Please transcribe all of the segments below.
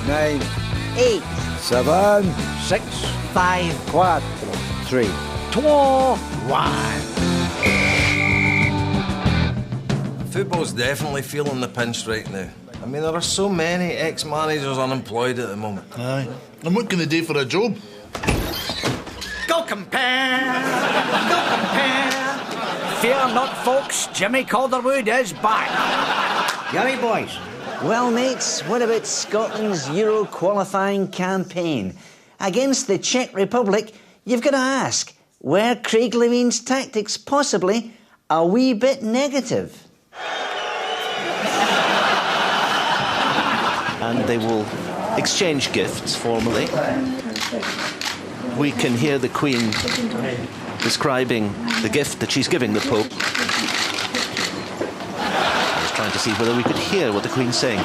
9, 8, 7, 6, 5, 4, 3, 2, 1. Football's definitely feeling the pinch right now. I mean, there are so many ex-managers unemployed at the moment. Aye. And what can they do for a job? Go compare! Go compare! Fear not, folks. Jimmy Calderwood is back. Gary boys. Well, mates, what about Scotland's Euro qualifying campaign? Against the Czech Republic, you've got to ask, were Craig Levine's tactics possibly a wee bit negative? And they will exchange gifts formally. We can hear the Queen describing the gift that she's giving the Pope. I was trying to see whether we could hear what the Queen's saying.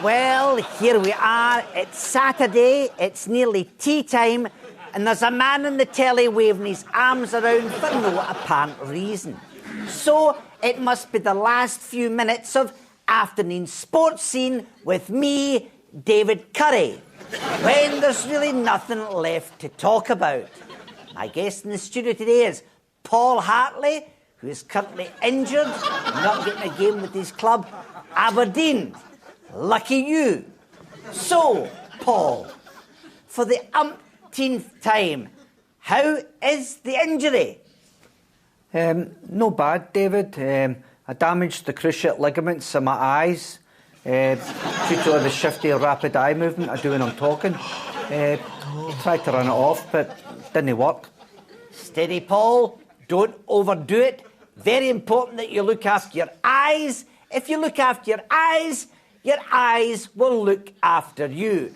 Well, here we are. It's Saturday. It's nearly tea time. And there's a man on the telly waving his arms around for no apparent reason. So it must be the last few minutes of afternoon sports scene with me, David Curry, when there's really nothing left to talk about. My guest in the studio today is Paul Hartley, who is currently injured, not getting a game with his club, Aberdeen. Lucky you. So, Paul, for the umpteenth time, how is the injury? No bad, David. I damaged the cruciate ligaments in my eyes due to the shifty, rapid eye movement I do when I'm talking. Tried to run it off, but it didn't work. Steady, Paul. Don't overdo it. Very important that you look after your eyes. If you look after your eyes will look after you.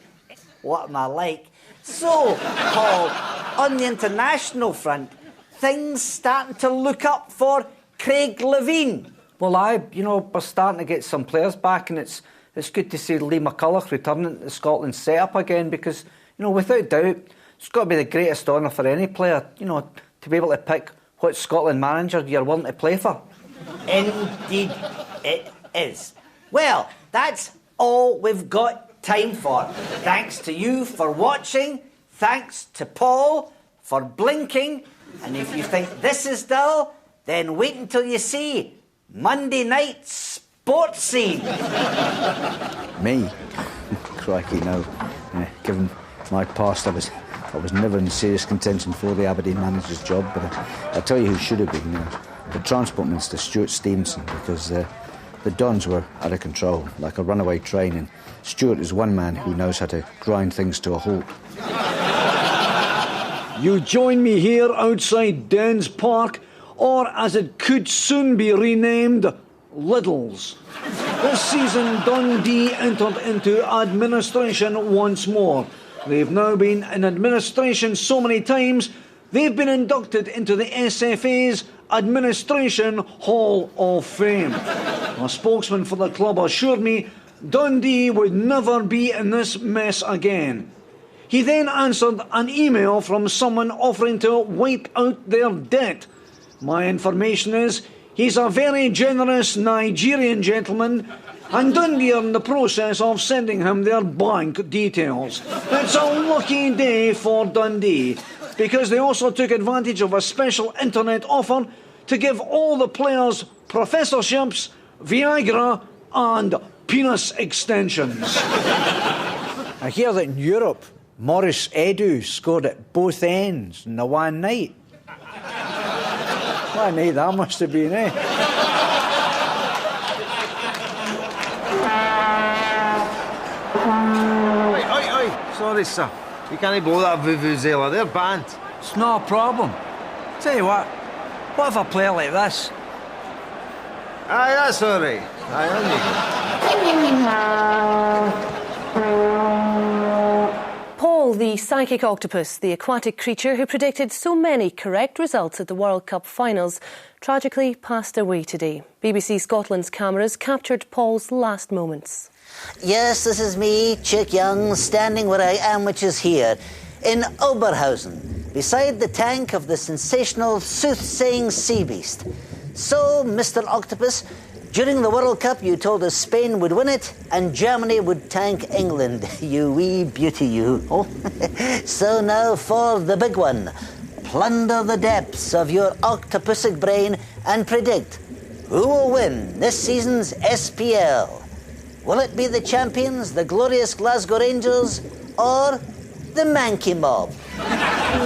What am I like? So, Paul, on the international front, things starting to look up for Craig Levein. Well, we're starting to get some players back, and it's good to see Lee McCulloch returning to Scotland's setup again because, without doubt, it's got to be the greatest honour for any player, to be able to pick what Scotland manager you're willing to play for. Indeed it is. Well, that's all we've got time for. Thanks to you for watching. Thanks to Paul for blinking. And if you think this is dull, then wait until you see Monday Night Sports Scene. Me? Crikey, no. Given my past, I was never in serious contention for the Aberdeen manager's job, but I'll tell you who should have been. The Transport Minister, Stuart Stevenson, because the Dons were out of control, like a runaway train, and Stuart is one man who knows how to grind things to a halt. You join me here outside Dens Park, or as it could soon be renamed, Liddles. This season, Dundee entered into administration once more. They've now been in administration so many times, they've been inducted into the SFA's Administration Hall of Fame. A spokesman for the club assured me Dundee would never be in this mess again. He then answered an email from someone offering to wipe out their debt. My information is he's a very generous Nigerian gentleman, and Dundee are in the process of sending him their bank details. It's a lucky day for Dundee, because they also took advantage of a special internet offer to give all the players professorships, Viagra and penis extensions. I hear that in Europe, Maurice Edu scored at both ends in the one night. What a night that must have been, eh? Oi. Sorry, sir. You can't blow that vuvuzela. They're banned. It's no problem. Tell you what if a player like this? Aye, that's all right. Aye, Paul, the psychic octopus, the aquatic creature who predicted so many correct results at the World Cup finals, tragically passed away today. BBC Scotland's cameras captured Paul's last moments. Yes, this is me, Chick Young, standing where I am, which is here, in Oberhausen, beside the tank of the sensational soothsaying sea beast. So, Mr. Octopus, during the World Cup you told us Spain would win it and Germany would tank England. You wee beauty, you. Oh. So now for the big one. Plunder the depths of your octopusic brain and predict who will win this season's SPL. Will it be the champions, the glorious Glasgow Rangers, or the Mankey Mob?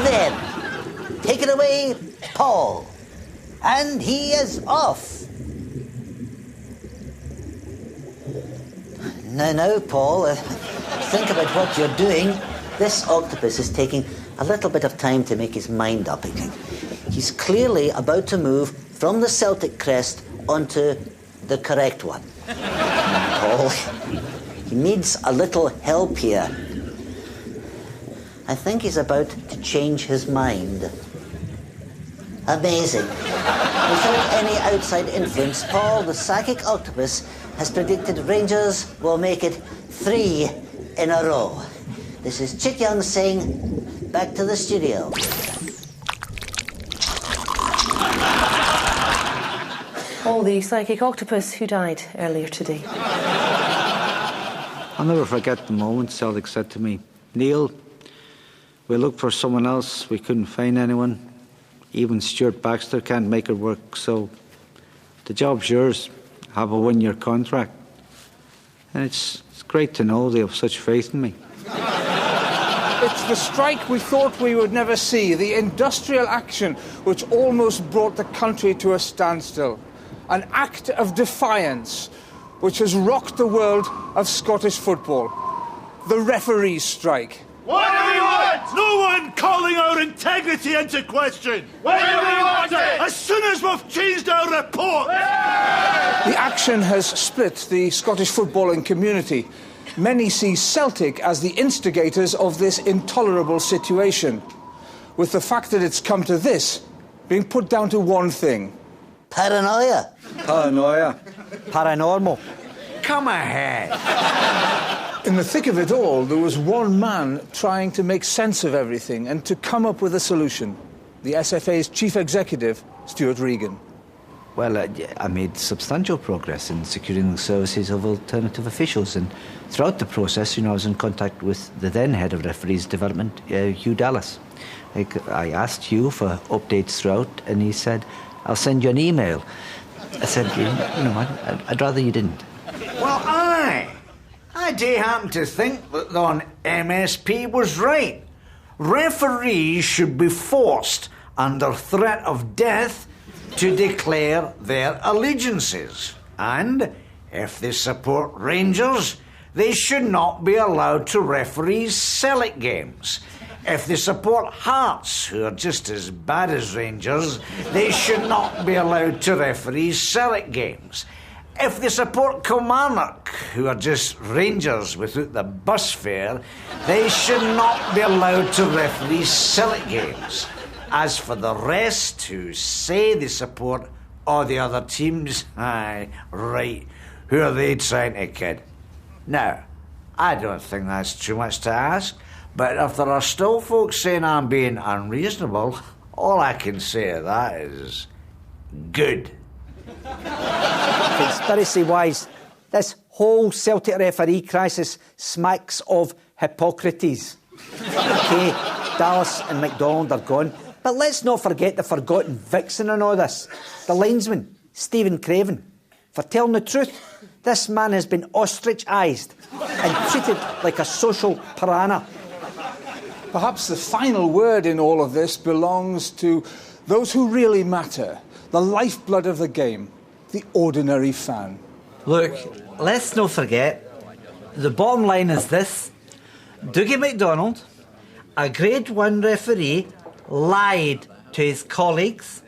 Then, take it away, Paul. And he is off. Now, Paul, think about what you're doing. This octopus is taking a little bit of time to make his mind up. He's clearly about to move from the Celtic crest onto the correct one. Paul, he needs a little help here. I think he's about to change his mind. Amazing. Without any outside influence, Paul, the psychic octopus, has predicted Rangers will make it 3 in a row. This is Chit Young saying, back to the studio. Paul, the psychic octopus who died earlier today. I'll never forget the moment Celtic said to me, Neil, we looked for someone else, we couldn't find anyone. Even Stuart Baxter can't make it work, so the job's yours. Have a 1-year contract. And it's great to know they have such faith in me. It's the strike we thought we would never see, the industrial action which almost brought the country to a standstill. An act of defiance which has rocked the world of Scottish football. The referees' strike. What do we want? No one calling our integrity into question. When do we want it? As soon as we've changed our report. The action has split the Scottish footballing community. Many see Celtic as the instigators of this intolerable situation, with the fact that it's come to this being put down to one thing. Paranoia. Paranoia. Paranormal. Come ahead. In the thick of it all, there was one man trying to make sense of everything and to come up with a solution. The SFA's chief executive, Stuart Regan. Well, I made substantial progress in securing the services of alternative officials, and throughout the process, I was in contact with the then head of referees development, Hugh Dallas. I asked Hugh for updates throughout, and he said, I'll send you an email. I said, I'd rather you didn't. Well, I do happen to think that the MSP was right. Referees should be forced, under threat of death, to declare their allegiances. And if they support Rangers, they should not be allowed to referee Celtic games. If they support Hearts, who are just as bad as Rangers, they should not be allowed to referee Celtic games. If they support Kilmarnock, who are just Rangers without the bus fare, they should not be allowed to referee Celtic games. As for the rest who say they support all the other teams, aye, right, who are they trying to kid? Now, I don't think that's too much to ask, but if there are still folks saying I'm being unreasonable, all I can say to that is good. Conspiracy-wise, this whole Celtic referee crisis smacks of Hippocrates. OK, Dallas and McDonald are gone, but let's not forget the forgotten vixen in all this, the linesman, Stephen Craven. For telling the truth, this man has been ostrich-ised and treated like a social piranha. Perhaps the final word in all of this belongs to those who really matter, the lifeblood of the game, the ordinary fan. Look, let's not forget, the bottom line is this. Dougie MacDonald, a Grade 1 referee, lied to his colleagues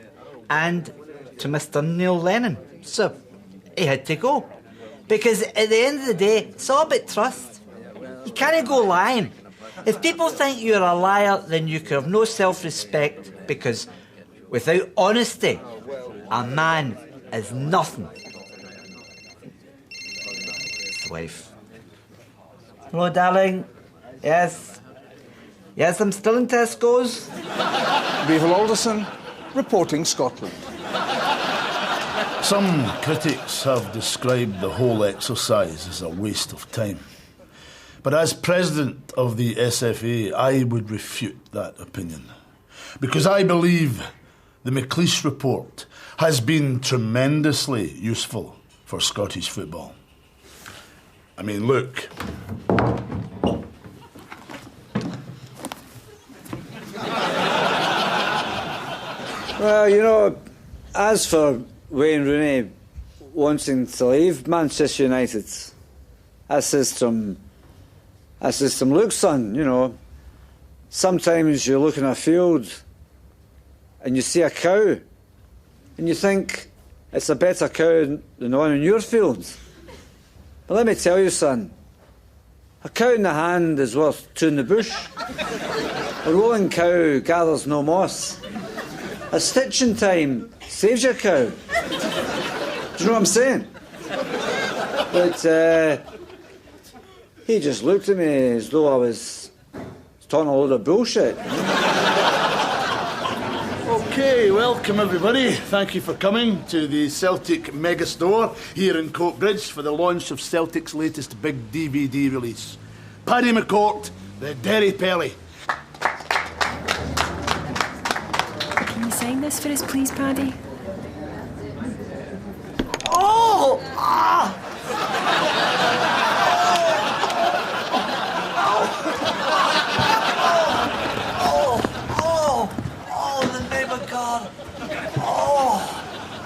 and to Mr. Neil Lennon. So, he had to go. Because at the end of the day, it's all about trust. You can't go lying. If people think you're a liar, then you can have no self-respect, because without honesty, a man is nothing. It's the wife. Hello, darling. Yes. Yes, I'm still in Tesco's. Revel Alderson, reporting Scotland. Some critics have described the whole exercise as a waste of time. But as president of the SFA, I would refute that opinion. Because I believe the McLeish report has been tremendously useful for Scottish football. I mean, look. Well, you know, as for Wayne Rooney wanting to leave Manchester United, that system looks, son, you know. Sometimes you look in a field and you see a cow and you think it's a better cow than the one in your field. But let me tell you, son, a cow in the hand is worth two in the bush. A rolling cow gathers no moss. A stitch in time saves your cow. Do you know what I'm saying? But he just looked at me as though I was talking a load of bullshit. OK, welcome everybody. Thank you for coming to the Celtic Megastore here in Coatbridge for the launch of Celtic's latest big DVD release. Paddy McCourt, the Derry Pelly. Can you sign this for us, please, Paddy? Oh! Ah!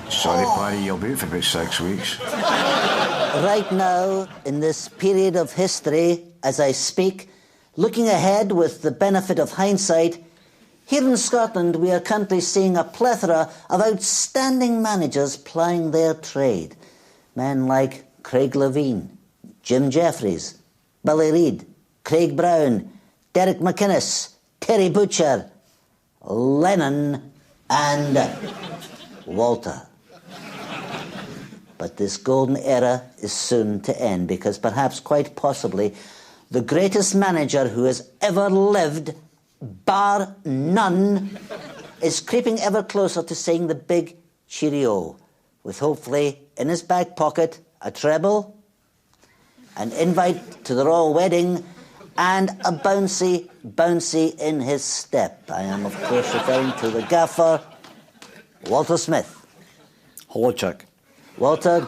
Sorry, Paddy, you'll be out for about 6 weeks. Right now, in this period of history, as I speak, looking ahead with the benefit of hindsight, here in Scotland we are currently seeing a plethora of outstanding managers plying their trade. Men like Craig Levein, Jim Jeffries, Billy Reid, Craig Brown, Derek McInnes, Terry Butcher, Lennon and Walter. But this golden era is soon to end because perhaps quite possibly the greatest manager who has ever lived, bar none, is creeping ever closer to saying the big cheerio, with hopefully in his back pocket a treble, an invite to the royal wedding, and a bouncy in his step. I am, of course, referring to the gaffer, Walter Smith. Hello, Chuck. Walter,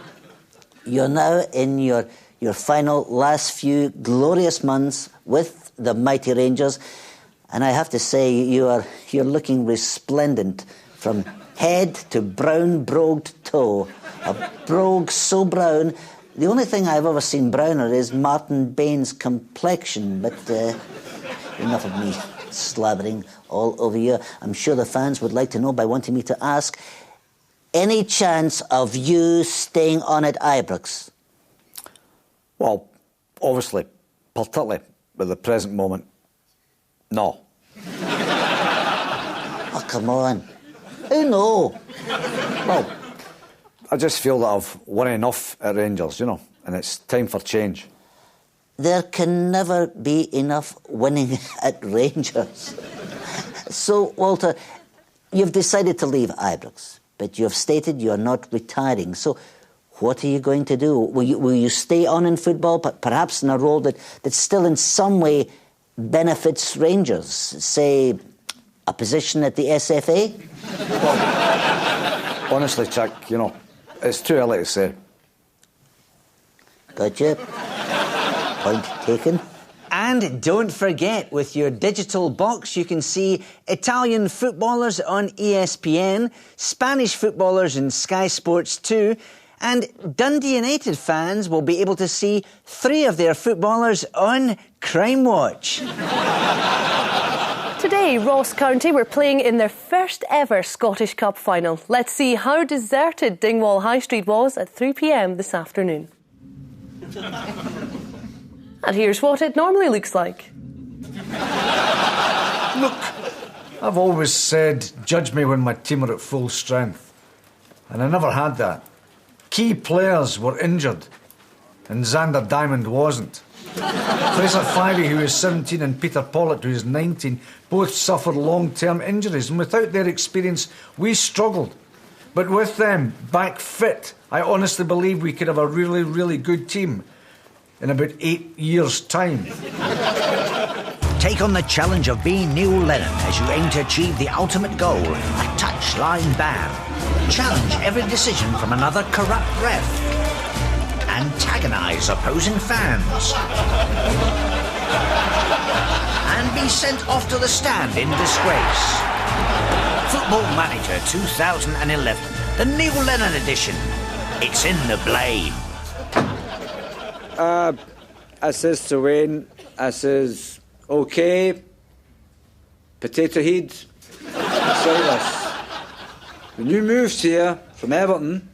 you're now in your final last few glorious months with the mighty Rangers, and I have to say you're looking resplendent from head to brown brogued toe. A brogue so brown, the only thing I've ever seen browner is Martin Bain's complexion, but enough of me slathering all over you. I'm sure the fans would like to know by wanting me to ask, any chance of you staying on at Ibrox? Well, obviously, particularly at the present moment, no. Oh, come on. Who know? Well, I just feel that I've won enough at Rangers, you know, and it's time for change. There can never be enough winning at Rangers. So, Walter, you've decided to leave Ibrox, but you've stated you're not retiring. So what are you going to do? Will you stay on in football, but perhaps in a role that still in some way benefits Rangers? Say, a position at the SFA? Well, honestly, Chuck, you know, it's too early to say. Gotcha. Point taken. And don't forget, with your digital box, you can see Italian footballers on ESPN, Spanish footballers in Sky Sports 2, and Dundee United fans will be able to see 3 of their footballers on Crime Watch. Today, Ross County were playing in their first ever Scottish Cup final. Let's see how deserted Dingwall High Street was at 3 p.m. this afternoon. And here's what it normally looks like. Look, I've always said, judge me when my team are at full strength. And I never had that. Key players were injured, and Xander Diamond wasn't. Fraser Fyvie, who is 17, and Peter Pollitt, who is 19, both suffered long-term injuries, and without their experience, we struggled. But with them back fit, I honestly believe we could have a really, really good team in about 8 years' time. Take on the challenge of being Neil Lennon as you aim to achieve the ultimate goal, a touchline ban. Challenge every decision from another corrupt ref. Antagonise opposing fans. And be sent off to the stand in disgrace. Football Manager 2011, the Neil Lennon edition. It's in the blade. I says to Wayne, I says, OK, Potato Head, Silas. When you moved here from Everton,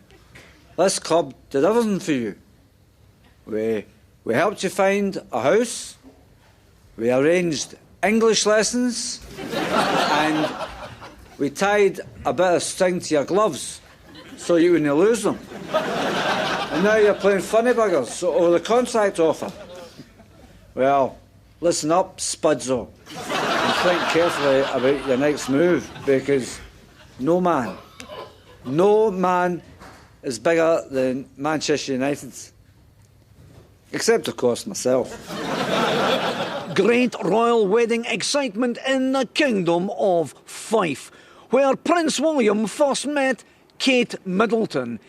this club did everything for you. We helped you find a house, we arranged English lessons, and we tied a bit of string to your gloves so you wouldn't lose them. And now you're playing funny buggers over the contract offer. Well, listen up, Spudso, and think carefully about your next move, because no man is bigger than Manchester United. Except, of course, myself. Great royal wedding excitement in the Kingdom of Fife, where Prince William first met Kate Middleton.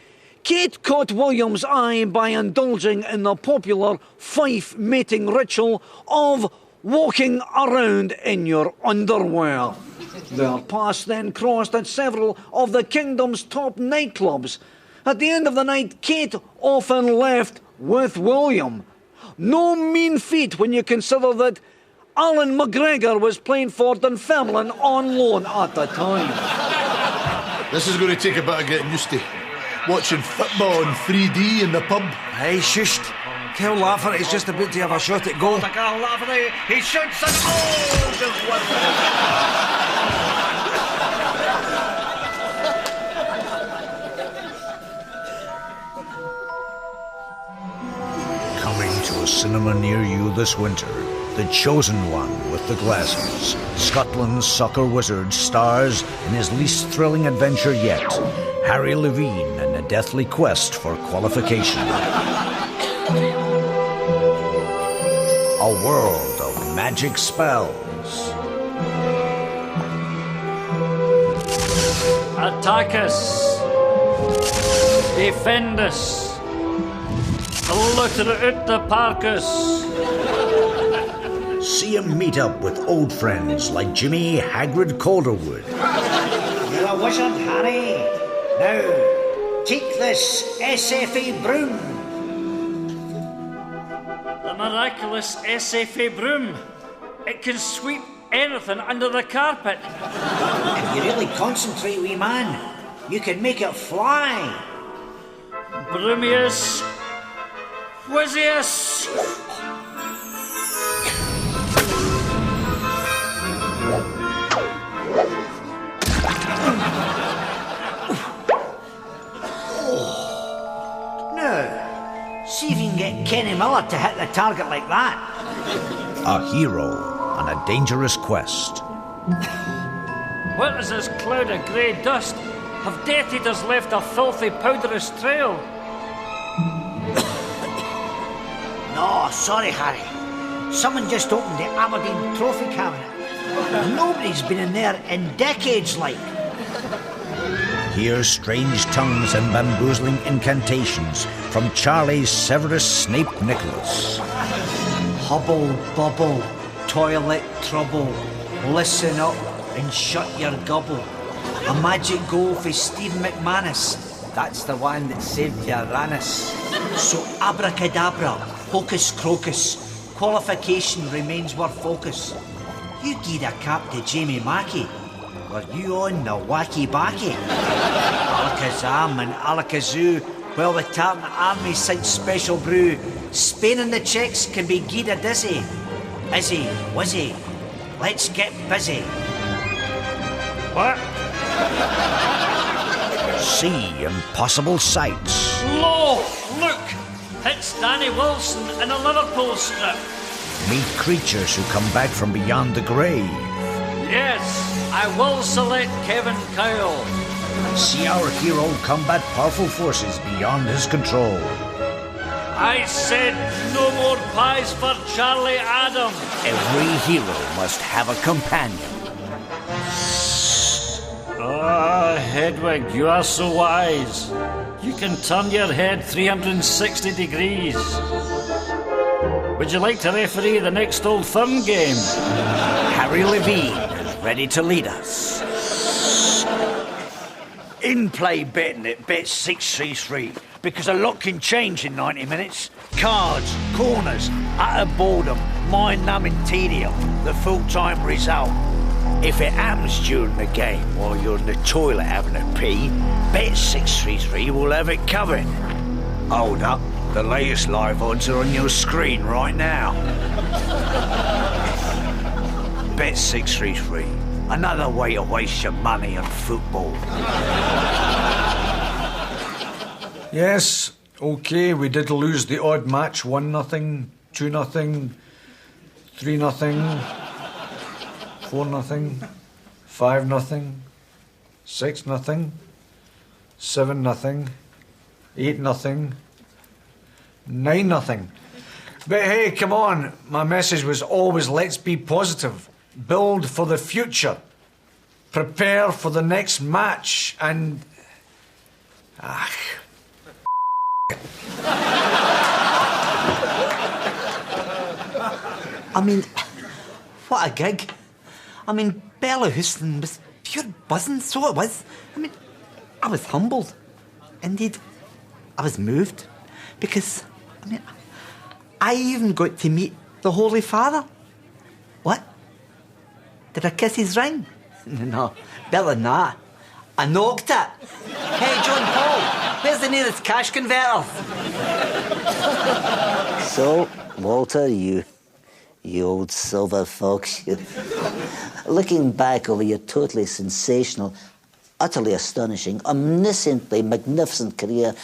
Kate caught William's eye by indulging in the popular Fife mating ritual of walking around in your underwear. Their paths then crossed at several of the Kingdom's top nightclubs. At the end of the night, Kate often left with William. No mean feat when you consider that Alan McGregor was playing for Dunfermline on loan at the time. This is going to take a bit of getting used to. Watching football in 3D in the pub. Hey, shushed. Kel Lafferty is just about to have a shot at goal. Kel Lafferty, he shoots and goal! Coming to a cinema near you this winter, The Chosen One with the Glasses. Scotland's soccer wizard stars in his least thrilling adventure yet, Harry Levine and a deathly quest for qualification. A world of magic spells. Attack us. Defend us. Loiter out the parkus. See him meet up with old friends like Jimmy Hagrid Calderwood. You're a wizard, Harry. Now, take this SFA broom. The miraculous SFA broom. It can sweep anything under the carpet. If you really concentrate, wee man, you can make it fly. Broomius. Whizzius. Now, see if you can get Kenny Miller to hit the target like that. A hero on a dangerous quest. What is this cloud of grey dust? Have Death Eaters left a filthy, powderous trail? No, sorry, Harry. Someone just opened the Aberdeen trophy cabinet. Nobody's been in there in decades, like. Hear strange tongues and bamboozling incantations from Charlie's Severus Snape Nicholas. Hubble, bubble, toilet trouble. Listen up and shut your gobble. A magic goal for Stephen McManus. That's the one that saved Uranus. So abracadabra, hocus crocus, qualification remains our focus. You gied a cap to Jamie Mackey. Were you on the wacky backy? Alakazam and Alakazoo, while the Tartan Army sights special brew. Spain and the Czechs can be gied a dizzy. Izzy, wizzy, let's get busy. What? See impossible sights. Lo! Look! It's Danny Wilson in a Liverpool strip. Meet creatures who come back from beyond the grave. Yes, I will select Kevin Kyle. and see our hero combat powerful forces beyond his control. I said no more pies for Charlie Adam. Every hero must have a companion. Ah, Hedwig, you are so wise. You can turn your head 360 degrees. Would you like to referee the next Old Firm game? Harry Levine, ready to lead us. In-play betting at Bet633, because a lot can change in 90 minutes. Cards, corners, utter boredom, mind-numbing tedium, the full-time result. If it happens during the game while you're in the toilet having a pee, Bet633 will have it covered. Hold up, the latest live odds are on your screen right now. Bet633, another way to waste your money on football. Yes, OK, we did lose the odd match, 1-0, 2-0, 3-0, 4-0, 5-0, 6-0, 7-0, 8-0, 9-0. But hey, come on, my message was always let's be positive, build for the future, prepare for the next match, and... I mean, what a gig. I mean, Bella Houston was pure buzzing, so it was. I mean, I was humbled. Indeed, I was moved. Because, I mean, I even got to meet the Holy Father. What? Did I kiss his ring? No, better than that. I knocked it. Hey, John Paul, where's the nearest cash converter? So, Walter, you old silver fox, looking back over your totally sensational, utterly astonishing, omnisciently magnificent career,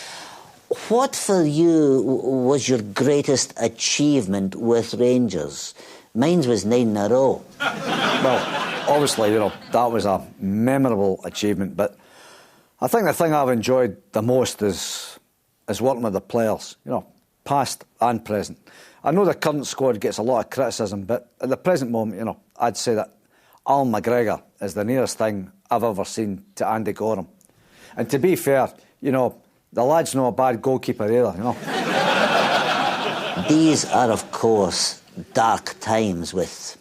what for you was your greatest achievement with Rangers? Mine was 9 in a row. Well, obviously, that was a memorable achievement, but I think the thing I've enjoyed the most is working with the players, past and present. I know the current squad gets a lot of criticism, but at the present moment, I'd say that Al McGregor is the nearest thing I've ever seen to Andy Gorham. And to be fair, the lad's not a bad goalkeeper either, These are, of course, dark times with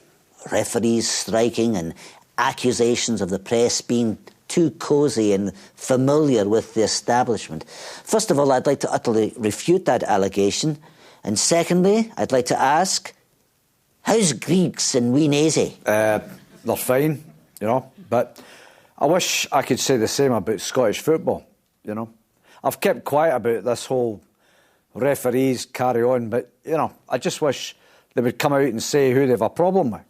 referees striking and accusations of the press being too cosy and familiar with the establishment. First of all, I'd like to utterly refute that allegation. And secondly, I'd like to ask, how's Greeks and Ween Easy? They're fine, but I wish I could say the same about Scottish football, I've kept quiet about this whole referees carry on, but, I just wish they would come out and say who they have a problem with,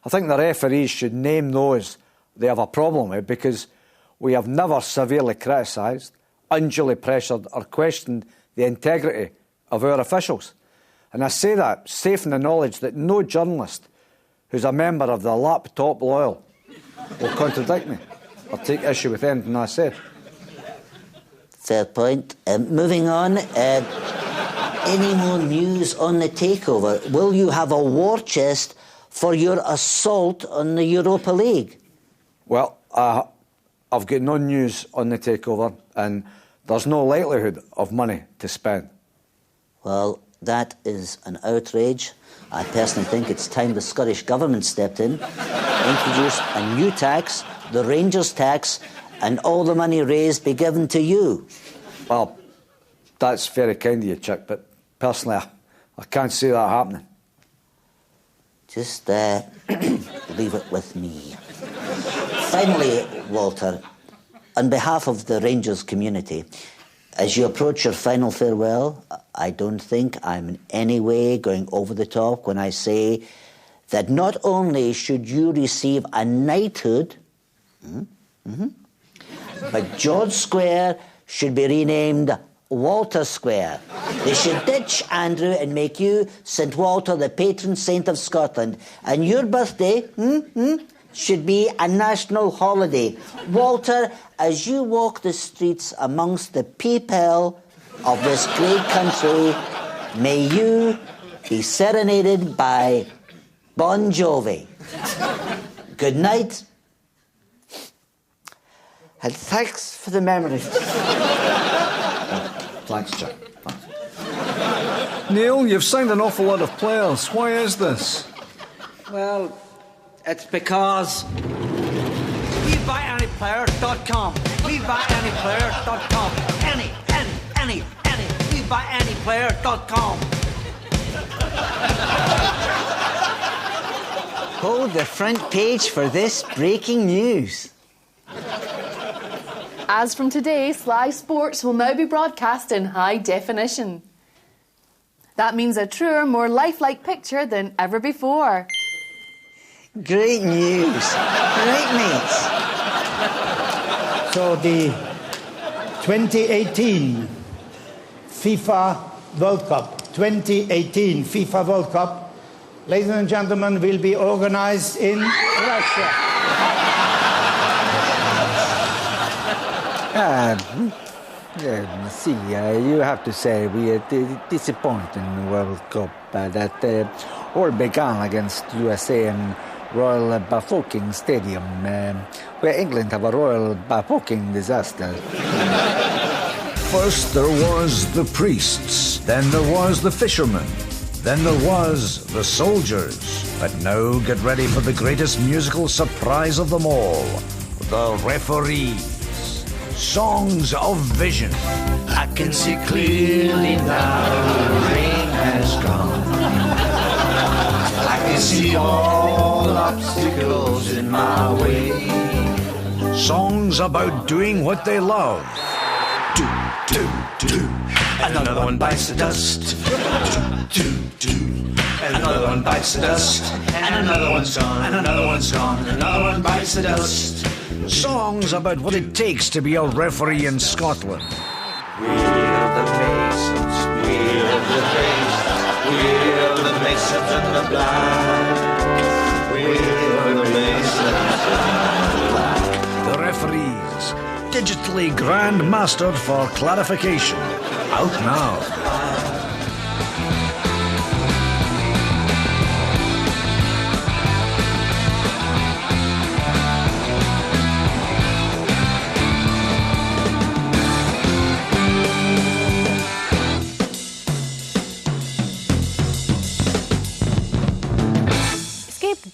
I think the referees should name those they have a problem with, because we have never severely criticised, unduly pressured or questioned the integrity of our officials. And I say that safe in the knowledge that no journalist who's a member of the Laptop Loyal will contradict me or take issue with anything I said. Fair point. Moving on, any more news on the takeover? Will you have a war chest for your assault on the Europa League? Well, I've got no news on the takeover, and there's no likelihood of money to spend. Well, that is an outrage. I personally think it's time the Scottish Government stepped in, introduced a new tax, the Rangers tax, and all the money raised be given to you. Well, that's very kind of you, Chick, but personally, I can't see that happening. Just leave it with me. Finally, Walter, on behalf of the Rangers community, as you approach your final farewell, I don't think I'm in any way going over the top when I say that not only should you receive a knighthood, but George Square should be renamed Walter Square. They should ditch Andrew and make you St. Walter, the patron saint of Scotland. And your birthday, should be a national holiday. Walter, as you walk the streets amongst the people of this great country, may you be serenaded by Bon Jovi. Good night. And thanks for the memories. Thanks, Jack. Neil, you've signed an awful lot of players. Why is this? Well, it's because WeBuyAnyPlayer.com. WeBuyAnyPlayer.com. Any. WeBuyAnyPlayer.com. Hold the front page for this breaking news. As from today, Sly Sports will now be broadcast in high definition. That means a truer, more lifelike picture than ever before. Great news. Right, mates? So the 2018 FIFA World Cup, 2018 FIFA World Cup, ladies and gentlemen, will be organized in Russia. You have to say we are disappointed in the World Cup that all began against USA in Royal Bafokeng Stadium, where England have a Royal Bafokeng disaster. First there was the priests, then there was the fishermen, then there was the soldiers. But now get ready for the greatest musical surprise of them all, the referees. Songs of Vision. I can see clearly now the rain has gone. I can see all the obstacles in my way. Songs about doing what they love. Do. Another one bites the dust. Do. Another one bites the dust. And another one's gone. And another one's gone. Another one bites the dust. Songs about what it takes to be a referee in Scotland. We're the Masons, we're the Masons and the blind. We're the Masons and the blind. The referees, digitally grandmastered for clarification. Out now.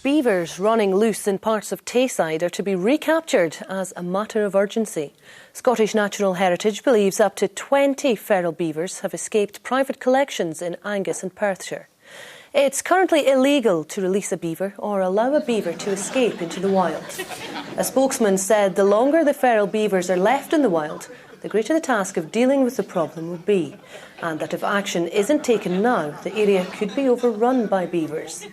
Beavers running loose in parts of Tayside are to be recaptured as a matter of urgency. Scottish Natural Heritage believes up to 20 feral beavers have escaped private collections in Angus and Perthshire. It's currently illegal to release a beaver or allow a beaver to escape into the wild. A spokesman said the longer the feral beavers are left in the wild, the greater the task of dealing with the problem will be, and that if action isn't taken now, the area could be overrun by beavers.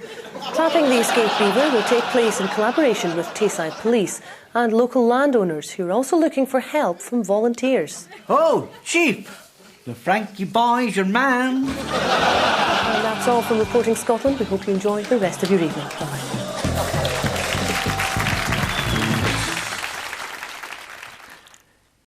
Trapping the escaped beaver will take place in collaboration with Tayside Police and local landowners who are also looking for help from volunteers. Oh, Chief! The Frankie boy's your man. And that's all from Reporting Scotland. We hope you enjoy the rest of your evening. Bye.